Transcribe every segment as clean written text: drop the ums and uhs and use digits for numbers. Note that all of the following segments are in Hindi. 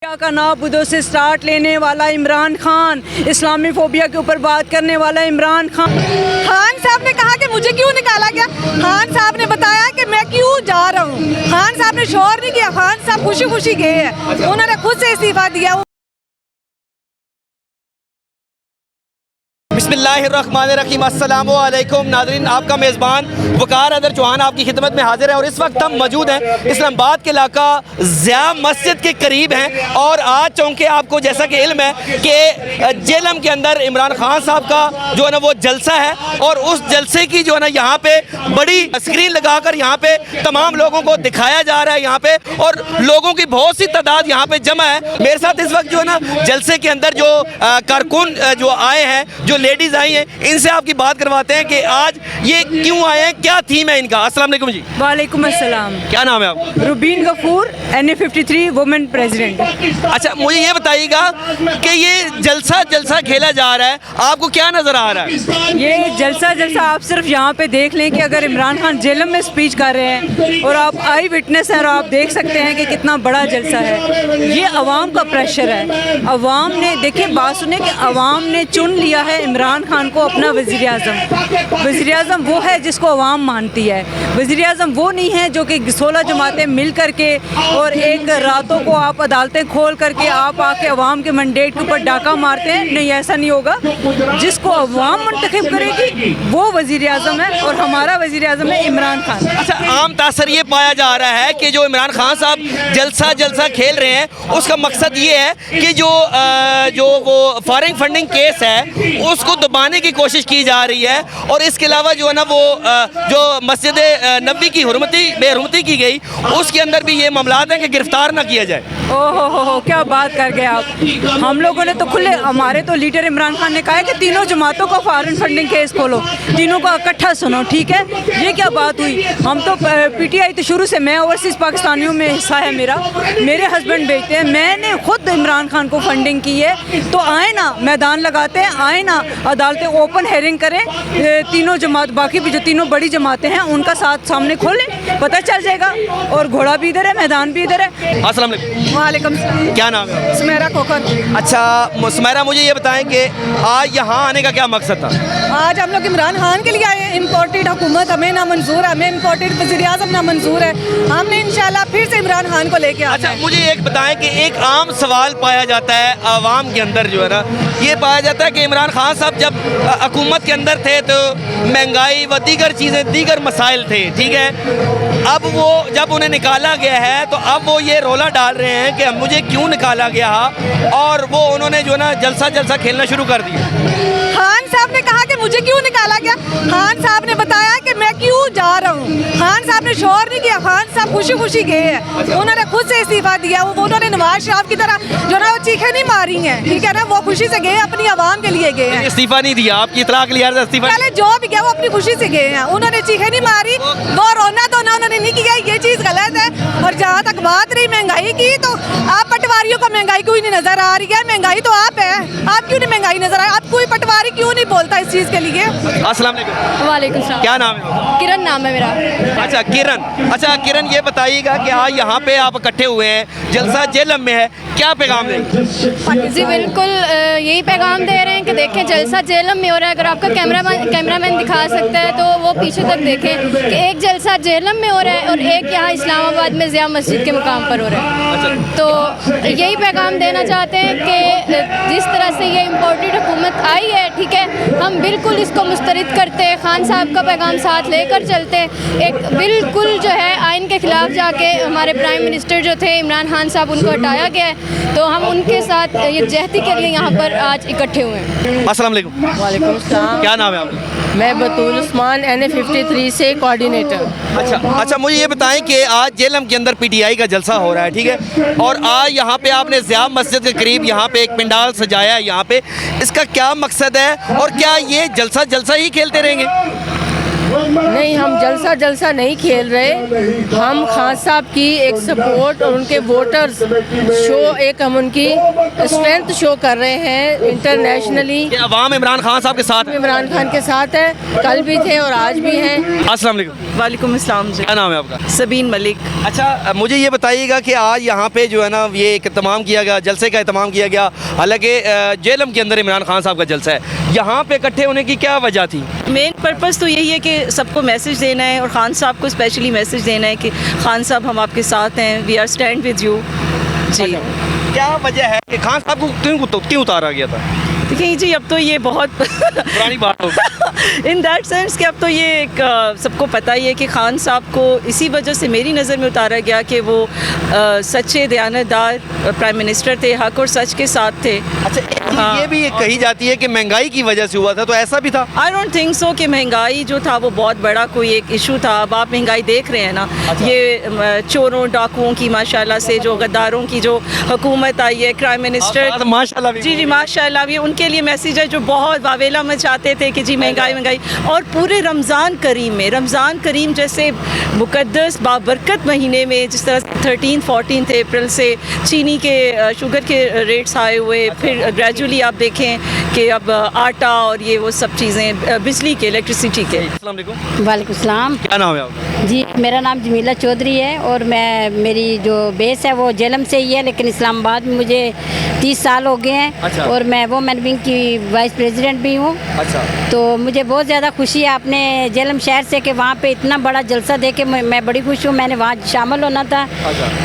का नाबुदो से स्टार्ट लेने वाला इमरान खान, इस्लामी फोबिया के ऊपर बात करने वाला इमरान खान। खान साहब ने कहा कि मुझे क्यों निकाला गया। खान साहब ने बताया कि मैं क्यों जा रहा हूँ। खान साहब ने शोर नहीं किया, खान साहब खुशी खुशी गए हैं। उन्होंने खुद से इस्तीफा दिया। बिस्मिल्लाहिर्रहमानिर्रहीम, अस्सलामु अलैकुम नाज़रीन, आपका मेज़बान वक़ार अदर चौहान आपकी खिदमत में हाजिर है। और इस वक्त हम मौजूद हैं इस्लामाबाद के इलाका ज़िया मस्जिद के करीब हैं। और आज चूँकि आपको जैसा कि इल्म है कि जेलम के अंदर इमरान खान साहब का जो है ना वो जलसा है, और उस जलसे की जो है ना यहाँ पे बड़ी स्क्रीन लगाकर यहाँ पे तमाम लोगों को दिखाया जा रहा है यहाँ पे, और लोगों की बहुत सी तादाद यहाँ पे जमा है। मेरे साथ इस वक्त जो है ना जलसे के अंदर जो कारकुन जो आए हैं, जो लेडीज आई हैं, इनसे आपकी बात करवाते हैं कि आज ये क्यों आए हैं, क्या थीम है इनका। अस्सलाम वालेकुम जी। वालेकुम अस्सलाम। क्या नाम है आपका? रुबीन गफूर, NA53 वुमेन प्रेसिडेंट। अच्छा, मुझे ये बताइएगा कि ये जलसा खेला जा रहा है, आपको क्या नजर आ रहा है? ये जलसा आप सिर्फ यहाँ पे देख लें कि अगर इमरान खान जेलम में स्पीच कर रहे हैं और आप आई विटनेस हैं और आप देख सकते हैं कि कितना बड़ा जलसा है। ये अवाम का प्रेशर है। अवाम ने, देखिए बात सुने कि अवाम ने चुन लिया है इमरान खान को अपना वज़ीर आज़म। वज़ीर आज़म वो है जिसको अवाम मानती है। वज़ीर आज़म वो नहीं है जो कि 16 जमातें मिल करके और एक रातों को आप अदालतें खोल करके आप आके अवाम के मैंडेट के ऊपर डाका मारते हैं। नहीं, ऐसा नहीं होगा। जिसको अवाम मुंतखब करेगी वो वज़ीर आज़म है, और हमारा वज़ीर आज़म है इमरान खान। अच्छा, आम तासर ये पाया जा रहा है कि जो इमरान खान साहब जलसा खेल रहे हैं, उसका मकसद ये है कि जो वो फॉरेन फंडिंग केस है उसको दबाने की कोशिश की जा रही है। और इसके अलावा जो है ना वो जो मस्जिद नबी की बेहरमती की गई, उसके अंदर भी ये मामलात हैं कि गिरफ्तार ना किया जाए। ओहो, क्या बात कर गए आप। हम लोगों ने तो खुले, हमारे तो लीडर इमरान खान ने कहा है कि तीनों जमातों का फॉरेन फंडिंग केस खोलो, तीनों को इकट्ठा सुनो, ठीक है। ये क्या बात हुई? हम तो PTI तो शुरू से, मैं ओवरसीज़ पाकिस्तानियों में हिस्सा है मेरा, मेरे हस्बैंड भेजते हैं, मैंने खुद इमरान खान को फंडिंग की है। तो आए ना, मैदान लगाते हैं, आए ना अदालतें ओपन हेयरिंग करें, तीनों जमात, बाकी भी जो तीनों बड़ी जमातें हैं उनका साथ सामने खोलें, पता चल जाएगा। और घोड़ा भी इधर है, मैदान भी इधर है। अस्सलाम वालेकुम। वालेकुम सलाम। क्या नाम है? सुमेरा खोखर। अच्छा सुमेरा, मुझे ये बताएं कि आज यहाँ आने का क्या मकसद था? आज हम लोग इमरान खान के लिए आए हैं। इम्पोर्टेड हुकूमत हमें ना मंजूर है, हमें इम्पोर्टेड वज़ीर आज़म ना मंजूर है। हमने इंशाल्लाह फिर से इमरान खान को लेके आना। अच्छा, मुझे एक बताएं कि एक आम सवाल पाया जाता है आवाम के अंदर, जो है ना ये पाया जाता है कि इमरान खान साहब जब हुकूमत के अंदर थे तो महंगाई व दीगर चीज़ें, दीगर मसाइल थे, ठीक है। अब वो जब उन्हें निकाला गया है तो अब वो ये रोला डाल रहे हैं कि मुझे क्यों निकाला गया, और वो उन्होंने जो है ना जलसा खेलना शुरू कर दिया। खान साहब ने कहा कि मुझे क्यों निकाला गया। खान साहब ने बताया कि मैं क्यों जा रहा हूँ। खान साहब ने शोर नहीं किया, खान साहब खुशी खुशी गए हैं। उन्होंने खुद से इस्तीफा दिया। उन्होंने नवाज शरीफ की तरह जो ना वो चीखें नहीं मारी हैं, ठीक है ना। वो खुशी से गए, अपनी आवाम के लिए गए हैं। इस्तीफा नहीं दिया, आपकी इतला के लिए इस्तीफा पहले जो भी गया वो अपनी खुशी से गए हैं। उन्होंने चीखें नहीं मारी, वो रोना धोना उन्होंने नहीं किया। ये चीज़ गलत है। और जहाँ तक बात रही महंगाई की, तो आप पटवारियों को महंगाई क्यों नहीं नजर आ रही है? महंगाई तो आप है, आप क्यों नहीं महंगाई नजर आ रही? आप कोई पटवारी क्यों नहीं बोलता इस चीज़ के लिए? अस्सलाम वालेकुम। वालेकुम सलाम। क्या नाम है? किरण नाम है मेरा। अच्छा किरण, ये बताइएगा कि आज यहाँ पे आप इकट्ठे हुए हैं, जलसा जेलम में है, क्या पैगाम देंगे? जी बिल्कुल, यही पैगाम दे रहे हैं कि देखें जलसा जेलम में हो रहा है। अगर आपका कैमरामैन दिखा सकता है तो वो पीछे तक देखें कि एक जलसा जेलम में हो रहा है और एक यहाँ इस्लामाबाद में ज़िया मस्जिद के मुकाम पर हो रहा है। अच्छा। तो यही पैगाम देना चाहते हैं कि जिस तरह से ये इम्पोर्टेड हुकूमत आई है, ठीक है, हम बिल्कुल इसको मुस्तरद करते हैं, खान साहब का पैगाम साथ लेकर चलते हैं। एक बिल्कुल जो है आइन के खिलाफ जाके हमारे प्राइम मिनिस्टर जो थे इमरान खान साहब, उनको हटाया गया है, तो हम उनके साथ यकजहती के लिए यहाँ पर आज इकट्ठे हुए हैं। अस्सलाम वालेकुम। वालेकुम सलाम। क्या नाम है आपका? मैं बतूल उस्मान, NA53 से कोऑर्डिनेटर। अच्छा, मुझे ये बताएं कि आज जेलम के अंदर PTI का जलसा हो रहा है, ठीक है, और आज यहाँ पे आपने ज़िया मस्जिद के करीब यहाँ पे एक पंडाल सजाया है। यहाँ पे इसका क्या मकसद है, और क्या ये जलसा ही खेलते रहेंगे? नहीं, हम जलसा नहीं खेल रहे। हम खान साहब की एक सपोर्ट और उनके वोटर्स शो, एक हम उनकी स्ट्रेंथ शो कर रहे हैं इंटरनेशनली। अवाम इमरान खान साहब के साथ, इमरान खान के साथ है, कल भी थे और आज भी हैं। अस्सलाम वालेकुम। वालेकुम अस्सलाम जी। क्या नाम है आपका? सबीन मलिक। अच्छा, मुझे ये बताइएगा कि आज यहाँ पे जो है ना ये एक इत्माम किया गया, जलसे का इत्माम किया गया, हालांकि जेलम के अंदर इमरान खान साहब का जलसा है, यहाँ पे इकट्ठे होने की क्या वजह थी? मेन पर्पस तो यही है कि सबको मैसेज देना है और खान साहब को स्पेशली मैसेज देना है कि खान साहब हम आपके साथ हैं, we are stand with you जी। क्या वजह है कि खान साहब को क्यों उतारा गया था? देखिए जी, अब तो ये बहुत पुरानी बात हो इन दैट सेंस कि अब तो ये एक सबको पता ही है कि खान साहब को इसी वजह से मेरी नज़र में उतारा गया कि वो सच्चे दयानतदार प्राइम मिनिस्टर थे, हक और सच के साथ थे। अच्छा, हाँ। ये भी एक कही जाती है कि महंगाई की वजह से हुआ था, तो ऐसा भी था? आई डोंट थिंक सो कि महंगाई जो था वो बहुत बड़ा कोई एक इशू था। अब आप महंगाई देख रहे हैं ना, ये चोरों डाकुओं की माशाल्लाह से जो गद्दारों की जो हुकूमत आई है, प्राइम मिनिस्टर माशाल्लाह भी जी माशाल्लाह भी उनके लिए मैसेज है जो बहुत वावेला मचाते थे कि जी महंगाई। और पूरे रमज़ान करीम जैसे मुकद्दस बाबरकत महीने में जिस तरह 13-14 अप्रैल से चीनी के शुगर के रेट्स आए हुए, फिर ग्रेजुअली आप देखें कि अब आटा और ये वो सब चीज़ें बिजली के, इलेक्ट्रिसिटी के। अस्सलाम वालेकुम। वालेकुम सलाम। क्या नाम है आपका? जी, मेरा नाम जमीला चौधरी है और मेरी जो बेस है वो जेलम से ही है, लेकिन इस्लामाबाद में मुझे 30 साल हो गए हैं। अच्छा। और मैं वुमेन विंग की वाइस प्रेसिडेंट भी हूँ। अच्छा। तो मुझे बहुत ज़्यादा खुशी है अपने जेलम शहर से कि वहाँ पे इतना बड़ा जलसा देखे मैं बड़ी खुश हूँ। मैंने वहाँ शामिल होना था,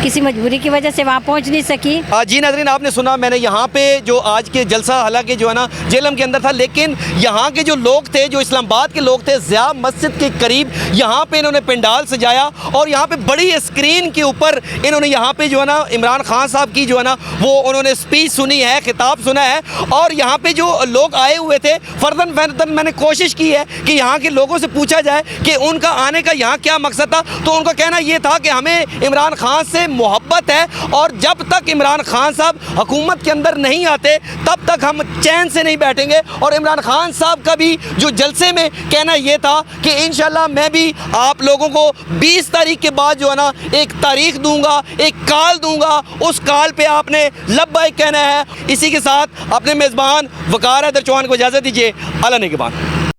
किसी मजबूरी की वजह से वहाँ पहुँच नहीं सकी। जी नाज़रीन, आपने सुना, मैंने यहाँ पे जो आज के जलसा हालांकि जो है ना जेलम के अंदर था, लेकिन यहाँ के जो लोग थे, जो इस्लामाबाद के लोग थे, ज़िया मस्जिद के करीब यहाँ पे इन्होंने पंडाल सजाया और यहाँ पे बड़ी स्क्रीन के ऊपर इन्होंने यहाँ पे जो है ना इमरान खान साहब की जो है ना वो उन्होंने स्पीच सुनी है, खिताब सुना है। और यहाँ पे जो लोग आए हुए थे, फ़र्दन मैंने कोशिश की है कि यहाँ के लोगों से पूछा जाए कि उनका आने का यहाँ क्या मकसद था, तो उनका कहना ये था कि हमें इमरान खान से मोहब्बत है और जब तक इमरान खान साहब हुकूमत के अंदर नहीं आते तब तक हम चैन से नहीं बैठेंगे। और इमरान खान साहब का भी जो जलसे में कहना ये था कि इंशाल्लाह मैं भी आप लोगों को 20 तारीख के बाद जो है ना एक तारीख दूंगा, एक काल दूंगा, उस काल पे आपने लब्बाइक कहना है। इसी के साथ अपने मेज़बान वकार हैदर चौहान को इजाज़त दीजिए। अल्लाह ने के बाद।